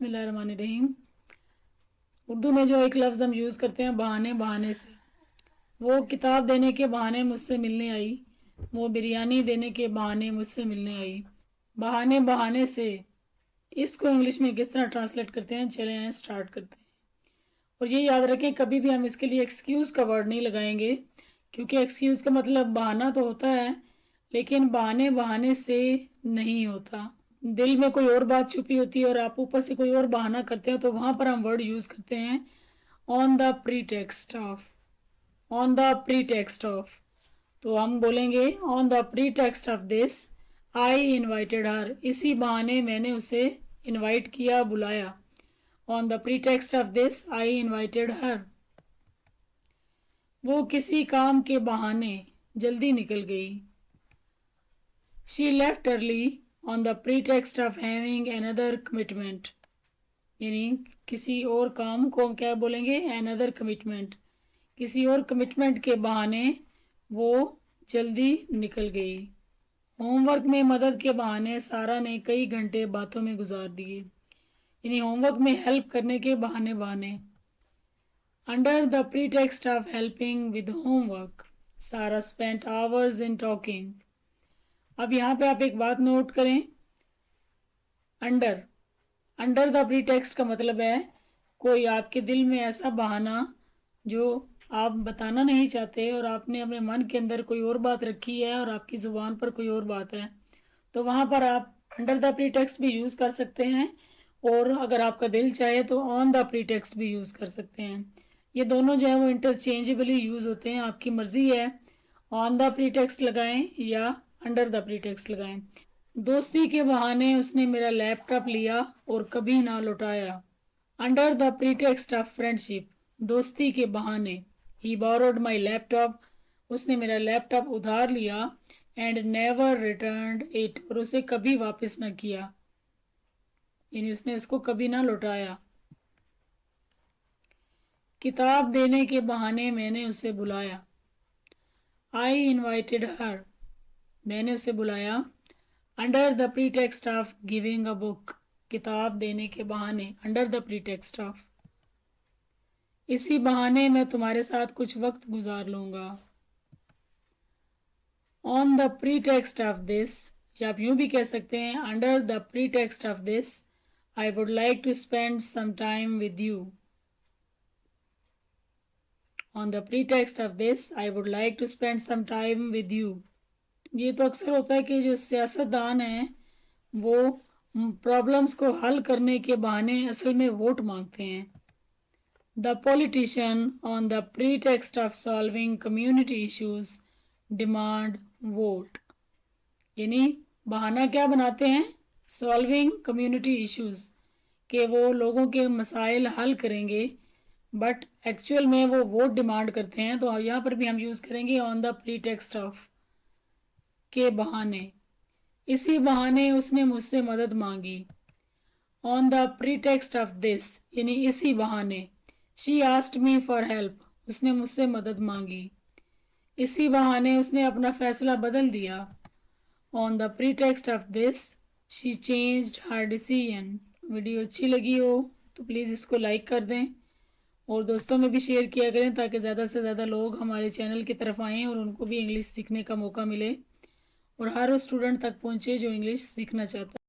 बिस्मिल्लाहिर्रहमानिर्रहीम। उर्दू में जो एक लफ्ज़ हम यूज़ करते हैं बहाने बहाने से, वो किताब देने के बहाने मुझसे मिलने आई, वो बिरयानी देने के बहाने मुझसे मिलने आई। बहाने बहाने से इसको इंग्लिश में किस तरह ट्रांसलेट करते हैं, चलें स्टार्ट करते हैं। और ये याद रखें, कभी भी हम इसके लिए एक्सक्यूज़ का वर्ड नहीं लगाएंगे, क्योंकि एक्सक्यूज़ का मतलब बहाना तो होता है, लेकिन बहाने बहाने से नहीं होता। दिल में कोई और बात छुपी होती है और आप ऊपर से कोई और बहाना करते हैं, तो वहाँ पर हम वर्ड यूज़ करते हैं on the pretext of. On the pretext of, तो हम बोलेंगे on the pretext of this I invited her. इसी बहाने मैंने उसे इनवाइट किया, बुलाया। On the pretext of this I invited her. वो किसी काम के बहाने जल्दी निकल गई। She left early on the pretext of having another commitment. यानी किसी और काम को क्या बोलेंगे, अनदर कमिटमेंट। किसी और कमिटमेंट के बहाने वो जल्दी निकल गई। होमवर्क में मदद के बहाने सारा ने कई घंटे बातों में गुजार दिए। यानी होमवर्क में हेल्प करने के बहाने बहाने। Under the pretext of helping with homework सारा स्पेंट आवर्स इन टॉकिंग। अब यहाँ पे आप एक बात नोट करें, अंडर अंडर द प्रीटेक्स्ट का मतलब है कोई आपके दिल में ऐसा बहाना जो आप बताना नहीं चाहते और आपने अपने मन के अंदर कोई और बात रखी है और आपकी ज़ुबान पर कोई और बात है, तो वहाँ पर आप अंडर द प्रीटेक्स्ट भी यूज़ कर सकते हैं, और अगर आपका दिल चाहे तो ऑन द प्रीटेक्स्ट भी यूज़ कर सकते हैं। ये दोनों जो है वो इंटरचेंजेबली यूज़ होते हैं, आपकी मर्ज़ी है ऑन द प्रीटेक्स्ट लगाएं या अंडर द प्रीटेक्स्ट लगाएं। दोस्ती के बहाने उसने मेरा लैपटॉप लिया और कभी ना लौटाया। Under the pretext of friendship, दोस्ती के बहाने। ही बोरोड माई लैपटॉप, उसने मेरा लैपटॉप उधार लिया। एंड नेवर रिटर्न्ड इट, और उसे कभी वापस ना किया, यानी उसने उसको कभी ना लौटाया। किताब देने के बहाने मैंने उसे बुलाया। आई इन्वाइटेड हर, मैंने उसे बुलाया। Under the pretext of giving a book, किताब देने के बहाने, अंडर द प्रीटेक्स्ट ऑफ। इसी बहाने मैं तुम्हारे साथ कुछ वक्त गुजार लूंगा। On the pretext of this, या आप यूं भी कह सकते हैं under the pretext of this I would like to spend some time with you. On the pretext of this I would like to spend some time with you. ये तो अक्सर होता है कि जो सियासतदान हैं वो प्रॉब्लम्स को हल करने के बहाने असल में वोट मांगते हैं। The politician on the pretext of solving community issues demand vote. यानी बहाना क्या बनाते हैं, सॉल्विंग कम्युनिटी इश्यूज, के वो लोगों के मसाइल हल करेंगे, बट एक्चुअल में वो वोट डिमांड करते हैं। तो यहाँ पर भी हम यूज़ करेंगे ऑन द प्रीटेक्स्ट ऑफ, के बहाने। इसी बहाने उसने मुझसे मदद मांगी। On the pretext of this, यानी इसी बहाने। She asked me for help, उसने मुझसे मदद मांगी। इसी बहाने उसने अपना फैसला बदल दिया। On the pretext of this she changed her decision. Video अच्छी लगी हो तो प्लीज़ इसको लाइक कर दें और दोस्तों में भी शेयर किया करें, ताकि ज़्यादा से ज़्यादा लोग हमारे चैनल की तरफ आएँ और उनको भी इंग्लिश सीखने का मौका मिले और हर उस स्टूडेंट तक पहुँचे जो इंग्लिश सीखना चाहता है।